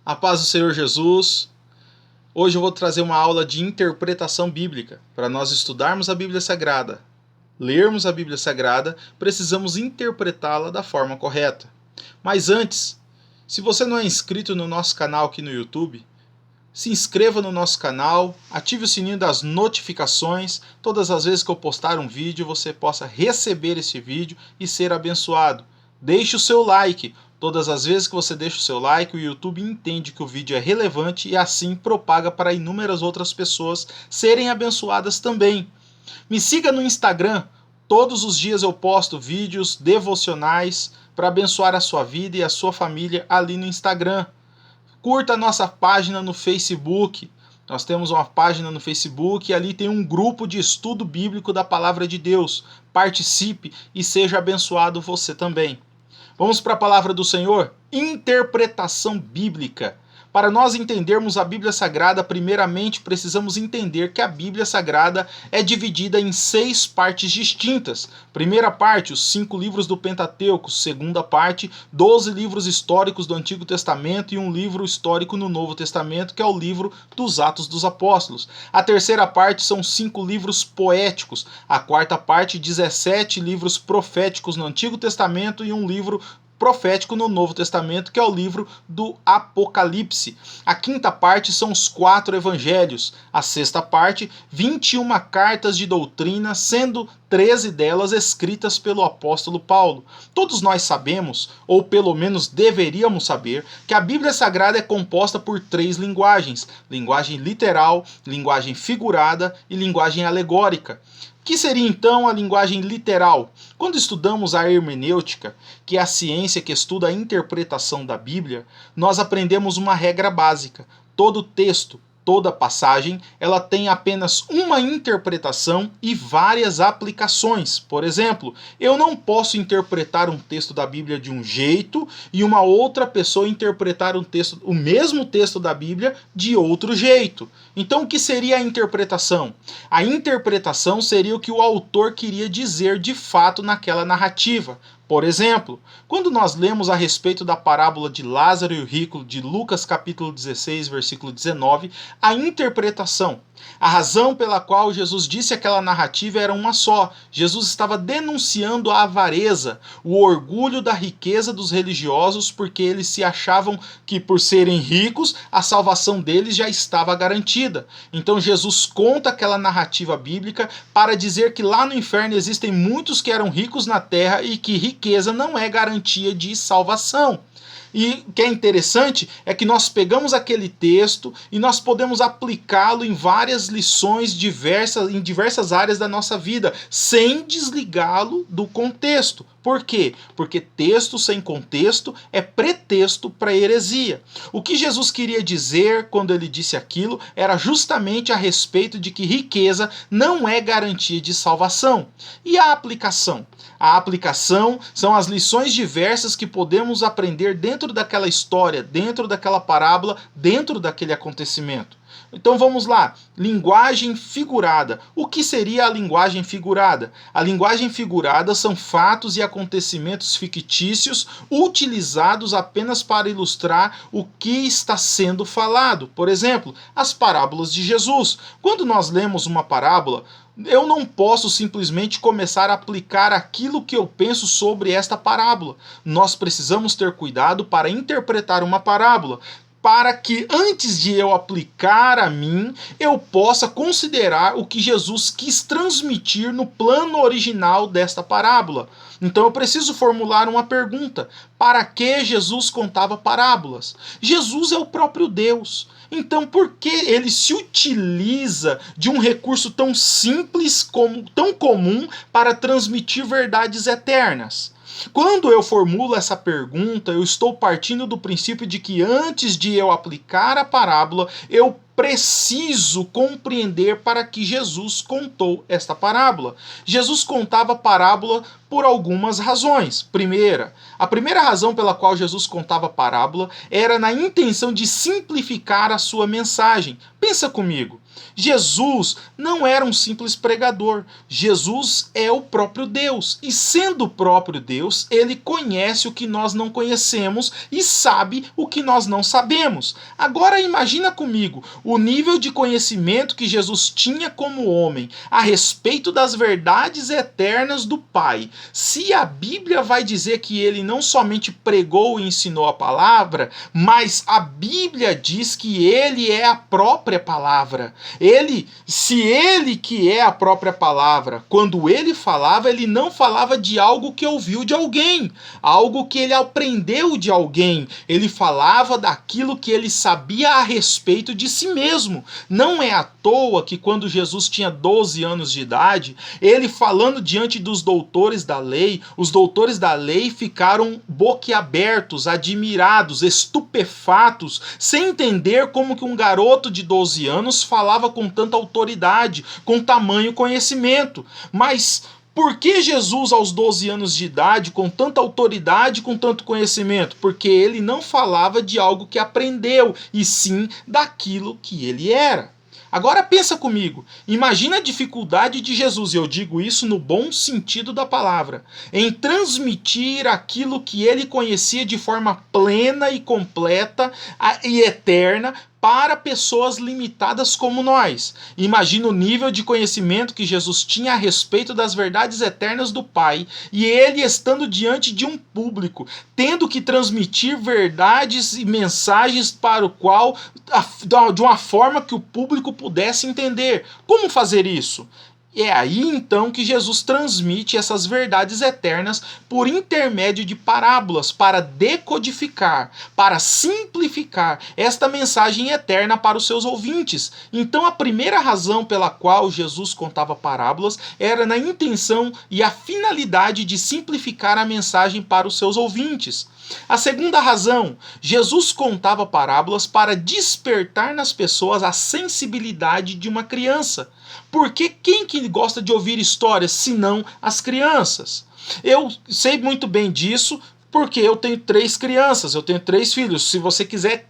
A paz do Senhor Jesus. Hoje eu vou trazer uma aula de interpretação bíblica. Para nós estudarmos a Bíblia Sagrada, lermos a Bíblia Sagrada, precisamos interpretá-la da forma correta. Mas antes, se você não é inscrito no nosso canal aqui no YouTube, se inscreva no nosso canal, ative o sininho das notificações. Todas as vezes que eu postar um vídeo, você possa receber esse vídeo e ser abençoado. Deixe o seu like. Todas as vezes que você deixa o seu like, o YouTube entende que o vídeo é relevante e assim propaga para inúmeras outras pessoas serem abençoadas também. Me siga no Instagram. Todos os dias eu posto vídeos devocionais para abençoar a sua vida e a sua família ali no Instagram. Curta a nossa página no Facebook. Nós temos uma página no Facebook e ali tem um grupo de estudo bíblico da Palavra de Deus. Participe e seja abençoado você também. Vamos para a palavra do Senhor? Interpretação bíblica. Para nós entendermos a Bíblia Sagrada, primeiramente precisamos entender que a Bíblia Sagrada é dividida em 6 partes distintas. Primeira parte, os 5 livros do Pentateuco. Segunda parte, 12 livros históricos do Antigo Testamento e um livro histórico no Novo Testamento, que é o livro dos Atos dos Apóstolos. A terceira parte são 5 livros poéticos. A quarta parte, 17 livros proféticos no Antigo Testamento e um livro profético no Novo Testamento, que é o livro do Apocalipse. A quinta parte são os 4 evangelhos. A sexta parte, 21 cartas de doutrina, sendo 13 delas escritas pelo apóstolo Paulo. Todos nós sabemos, ou pelo menos deveríamos saber, que a Bíblia Sagrada é composta por 3 linguagens: linguagem literal, linguagem figurada e linguagem alegórica. Que seria então a linguagem literal? Quando estudamos a hermenêutica, que é a ciência que estuda a interpretação da Bíblia, nós aprendemos uma regra básica. Todo texto, toda passagem, ela tem apenas uma interpretação e várias aplicações. Por exemplo, eu não posso interpretar um texto da Bíblia de um jeito e uma outra pessoa interpretar o mesmo texto da Bíblia de outro jeito. Então, o que seria a interpretação? A interpretação seria o que o autor queria dizer de fato naquela narrativa. Por exemplo, quando nós lemos a respeito da parábola de Lázaro e o rico de Lucas capítulo 16, versículo 19, a interpretação, a razão pela qual Jesus disse aquela narrativa era uma só. Jesus estava denunciando a avareza, o orgulho da riqueza dos religiosos, porque eles se achavam que por serem ricos, a salvação deles já estava garantida. Então Jesus conta aquela narrativa bíblica para dizer que lá no inferno existem muitos que eram ricos na terra e que riqueza não é garantia de salvação. E o que é interessante é que nós pegamos aquele texto e nós podemos aplicá-lo em várias lições em diversas áreas da nossa vida, sem desligá-lo do contexto. Por quê? Porque texto sem contexto é pretexto para heresia. O que Jesus queria dizer quando ele disse aquilo era justamente a respeito de que riqueza não é garantia de salvação. E a aplicação? A aplicação são as lições diversas que podemos aprender dentro daquela história, dentro daquela parábola, dentro daquele acontecimento. Então vamos lá, linguagem figurada. O que seria a linguagem figurada? A linguagem figurada são fatos e acontecimentos fictícios utilizados apenas para ilustrar o que está sendo falado. Por exemplo, as parábolas de Jesus. Quando nós lemos uma parábola, eu não posso simplesmente começar a aplicar aquilo que eu penso sobre esta parábola. Nós precisamos ter cuidado para interpretar uma parábola, para que antes de eu aplicar a mim, eu possa considerar o que Jesus quis transmitir no plano original desta parábola. Então eu preciso formular uma pergunta: para que Jesus contava parábolas? Jesus é o próprio Deus. Então por que ele se utiliza de um recurso tão simples, tão comum, para transmitir verdades eternas? Quando eu formulo essa pergunta, eu estou partindo do princípio de que antes de eu aplicar a parábola, eu preciso compreender para que Jesus contou esta parábola. Jesus contava a parábola por algumas razões. A primeira razão pela qual Jesus contava a parábola era na intenção de simplificar a sua mensagem. Pensa comigo. Jesus não era um simples pregador. Jesus é o próprio Deus. E sendo o próprio Deus, ele conhece o que nós não conhecemos e sabe o que nós não sabemos. Agora imagina comigo o nível de conhecimento que Jesus tinha como homem a respeito das verdades eternas do Pai. Se a Bíblia vai dizer que ele não somente pregou e ensinou a palavra, mas a Bíblia diz que ele é a própria palavra. Se ele que é a própria palavra, quando ele falava, ele não falava de algo que ouviu de alguém, algo que ele aprendeu de alguém. Ele falava daquilo que ele sabia a respeito de si mesmo. Não é à toa que quando Jesus tinha 12 anos de idade, ele falando diante dos doutores da lei, os doutores da lei ficaram boquiabertos, admirados, estupefatos, sem entender como que um garoto de 12 anos falava com tanta autoridade, com tamanho conhecimento. Mas por que Jesus, aos 12 anos de idade, com tanta autoridade, com tanto conhecimento? Porque ele não falava de algo que aprendeu, e sim daquilo que ele era. Agora pensa comigo, imagina a dificuldade de Jesus, e eu digo isso no bom sentido da palavra, em transmitir aquilo que ele conhecia de forma plena e completa e eterna para pessoas limitadas como nós. Imagina o nível de conhecimento que Jesus tinha a respeito das verdades eternas do Pai, e ele estando diante de um público, tendo que transmitir verdades e mensagens para o qual, de uma forma que o público pudesse entender. Como fazer isso? É aí então que Jesus transmite essas verdades eternas por intermédio de parábolas, para decodificar, para simplificar esta mensagem eterna para os seus ouvintes. Então a primeira razão pela qual Jesus contava parábolas era na intenção e a finalidade de simplificar a mensagem para os seus ouvintes. A segunda razão, Jesus contava parábolas para despertar nas pessoas a sensibilidade de uma criança. Porque quem que gosta de ouvir histórias, senão as crianças? Eu sei muito bem disso, porque eu tenho 3 crianças, eu tenho 3 filhos. Se você quiser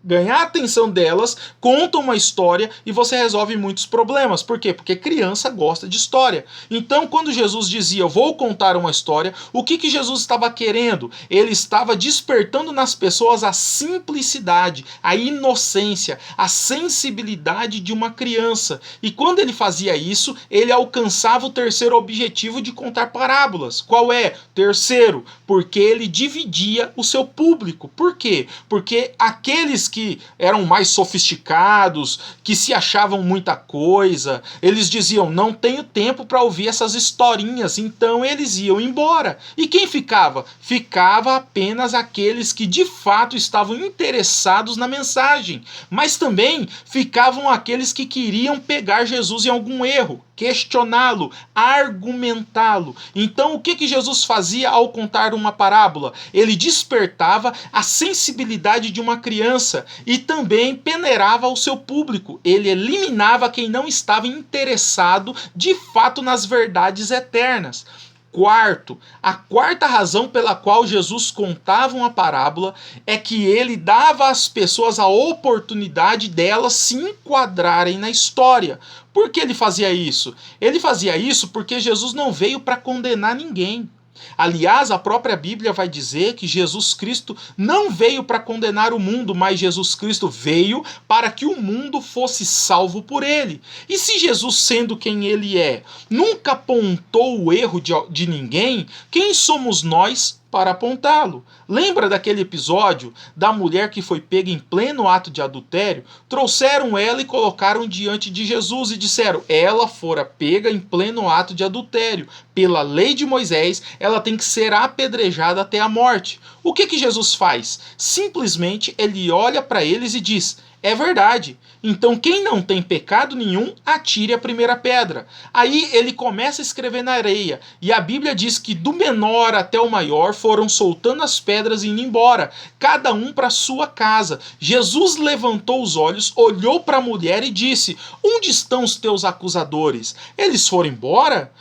ganhar a atenção delas, conta uma história e você resolve muitos problemas. Por quê? Porque criança gosta de história. Então, quando Jesus dizia, eu vou contar uma história, o que Jesus estava querendo? Ele estava despertando nas pessoas a simplicidade, a inocência, a sensibilidade de uma criança. E quando ele fazia isso, ele alcançava o terceiro objetivo de contar parábolas. Qual é? Terceiro, porque ele dividia o seu público. Por quê? Porque aqueles que eram mais sofisticados, que se achavam muita coisa, eles diziam, não tenho tempo para ouvir essas historinhas, então eles iam embora. E quem ficava? Ficava apenas aqueles que de fato estavam interessados na mensagem, mas também ficavam aqueles que queriam pegar Jesus em algum erro, questioná-lo, argumentá-lo. Então o que Jesus fazia ao contar uma parábola? Ele despertava a sensibilidade de uma criança e também peneirava o seu público. Ele eliminava quem não estava interessado de fato nas verdades eternas. Quarto, a quarta razão pela qual Jesus contava uma parábola é que ele dava às pessoas a oportunidade delas se enquadrarem na história. Por que ele fazia isso? Ele fazia isso porque Jesus não veio para condenar ninguém. Aliás, a própria Bíblia vai dizer que Jesus Cristo não veio para condenar o mundo, mas Jesus Cristo veio para que o mundo fosse salvo por ele. E se Jesus, sendo quem ele é, nunca apontou o erro de ninguém, quem somos nós para apontá-lo? Lembra daquele episódio da mulher que foi pega em pleno ato de adultério? Trouxeram ela e colocaram diante de Jesus e disseram, ela fora pega em pleno ato de adultério. Pela lei de Moisés, ela tem que ser apedrejada até a morte. O que Jesus faz? Simplesmente ele olha para eles e diz, é verdade. Então quem não tem pecado nenhum, atire a primeira pedra. Aí ele começa a escrever na areia. E a Bíblia diz que do menor até o maior foram soltando as pedras e indo embora. Cada um para sua casa. Jesus levantou os olhos, olhou para a mulher e disse, onde estão os teus acusadores? Eles foram embora?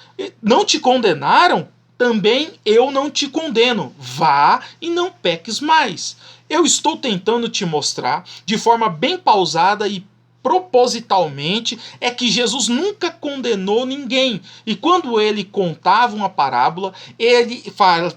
Não te condenaram? Também eu não te condeno. Vá e não peques mais. Eu estou tentando te mostrar, de forma bem pausada e propositalmente é que Jesus nunca condenou ninguém. E quando ele contava uma parábola, ele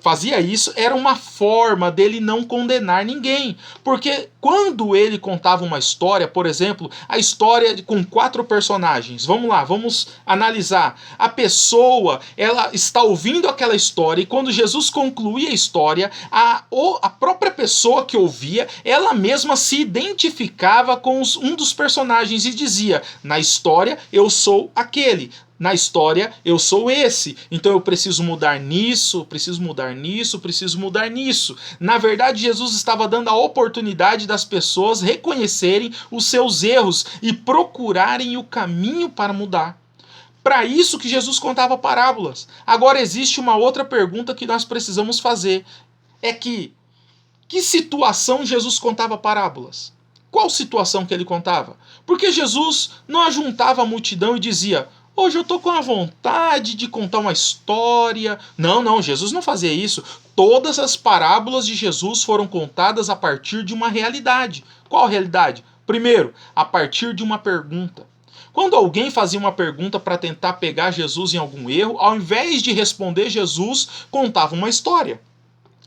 fazia isso, era uma forma dele não condenar ninguém. Porque quando ele contava uma história, por exemplo, a história com 4 personagens, vamos lá, vamos analisar. A pessoa, ela está ouvindo aquela história e quando Jesus concluía a história, a própria pessoa que ouvia, ela mesma se identificava com um dos personagens e dizia: na história eu sou aquele, na história eu sou esse, então eu preciso mudar nisso, preciso mudar nisso, preciso mudar nisso. Na verdade, Jesus estava dando a oportunidade das pessoas reconhecerem os seus erros e procurarem o caminho para mudar. Para isso que Jesus contava parábolas. Agora existe uma outra pergunta que nós precisamos fazer, é que situação Jesus contava parábolas? Qual situação que ele contava? Porque Jesus não ajuntava a multidão e dizia: hoje eu estou com a vontade de contar uma história. Não, Jesus não fazia isso. Todas as parábolas de Jesus foram contadas a partir de uma realidade. Qual realidade? Primeiro, a partir de uma pergunta. Quando alguém fazia uma pergunta para tentar pegar Jesus em algum erro, ao invés de responder, Jesus contava uma história.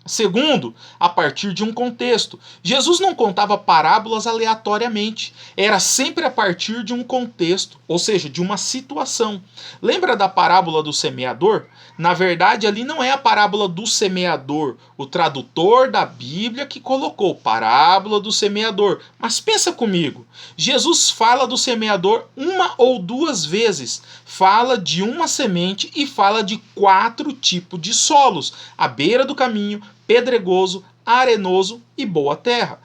Segundo, a partir de um contexto. Jesus não contava parábolas aleatoriamente. Era sempre a partir de um contexto, ou seja, de uma situação. Lembra da parábola do semeador? Na verdade, ali não é a parábola do semeador, o tradutor da Bíblia que colocou parábola do semeador. Mas pensa comigo, Jesus fala do semeador 1 ou 2 vezes. Fala de uma semente e fala de 4 tipos de solos: à beira do caminho, pedregoso, arenoso e boa terra.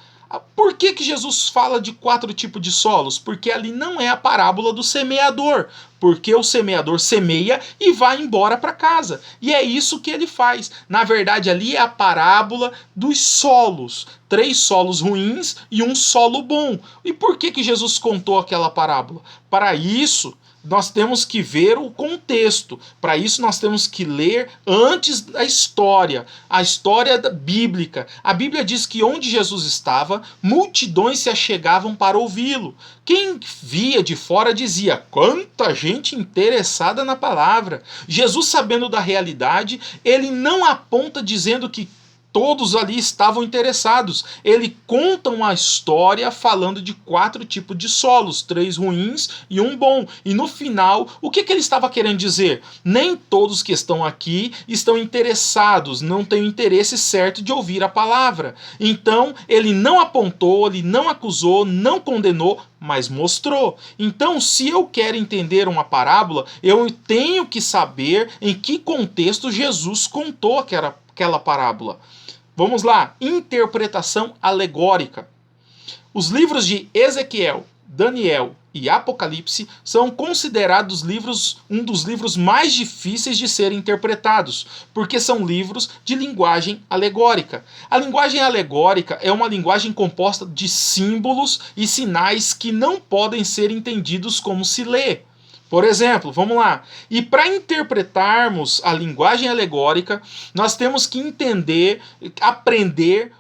Por que Jesus fala de 4 tipos de solos? Porque ali não é a parábola do semeador. Porque o semeador semeia e vai embora para casa. E é isso que ele faz. Na verdade, ali é a parábola dos solos. 3 solos ruins e um solo bom. E por que Jesus contou aquela parábola? Para isso, nós temos que ver o contexto. Para isso, nós temos que ler antes da história, a história bíblica. A Bíblia diz que onde Jesus estava, multidões se achegavam para ouvi-lo. Quem via de fora dizia: quanta gente interessada na palavra. Jesus, sabendo da realidade, ele não aponta dizendo que todos ali estavam interessados. Ele conta uma história falando de 4 tipos de solos, 3 ruins e um bom. E no final, o que ele estava querendo dizer? Nem todos que estão aqui estão interessados, não têm o interesse certo de ouvir a palavra. Então, ele não apontou, ele não acusou, não condenou, mas mostrou. Então, se eu quero entender uma parábola, eu tenho que saber em que contexto Jesus contou aquela parábola. Vamos lá, interpretação alegórica. Os livros de Ezequiel, Daniel e Apocalipse são considerados um dos livros mais difíceis de serem interpretados, porque são livros de linguagem alegórica. A linguagem alegórica é uma linguagem composta de símbolos e sinais que não podem ser entendidos como se lê. Por exemplo, vamos lá. E para interpretarmos a linguagem alegórica, nós temos que entender, aprender,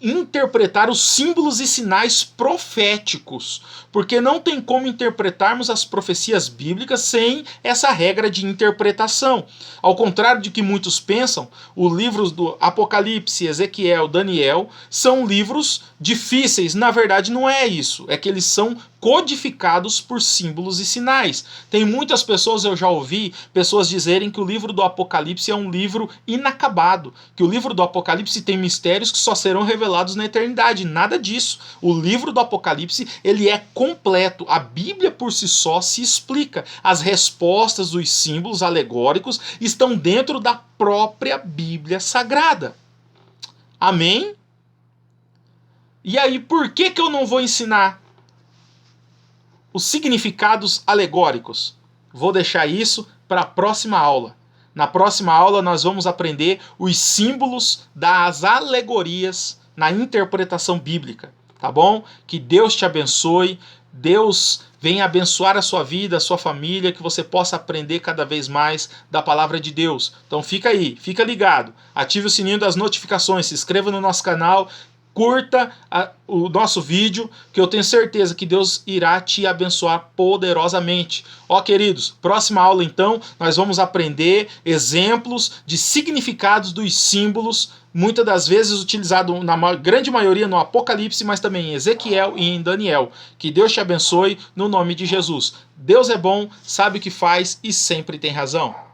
interpretar os símbolos e sinais proféticos, porque não tem como interpretarmos as profecias bíblicas sem essa regra de interpretação. Ao contrário de que muitos pensam, os livros do Apocalipse, Ezequiel, Daniel são livros difíceis. Na verdade, não é isso. É que eles são codificados por símbolos e sinais. Tem muitas pessoas, eu já ouvi, pessoas dizerem que o livro do Apocalipse é um livro inacabado, que o livro do Apocalipse tem mistérios que só serão revelados na eternidade. Nada disso. O livro do Apocalipse, ele é completo. A Bíblia por si só se explica. As respostas dos símbolos alegóricos estão dentro da própria Bíblia Sagrada. Amém? E aí, por que eu não vou ensinar os significados alegóricos? Vou deixar isso para a próxima aula. Na próxima aula nós vamos aprender os símbolos das alegorias na interpretação bíblica, tá bom? Que Deus te abençoe, Deus venha abençoar a sua vida, a sua família, que você possa aprender cada vez mais da palavra de Deus. Então fica aí, fica ligado, ative o sininho das notificações, se inscreva no nosso canal, curta o nosso vídeo, que eu tenho certeza que Deus irá te abençoar poderosamente. Ó, queridos, próxima aula então, nós vamos aprender exemplos de significados dos símbolos, muitas das vezes utilizado na grande maioria no Apocalipse, mas também em Ezequiel e em Daniel. Que Deus te abençoe no nome de Jesus. Deus é bom, sabe o que faz e sempre tem razão.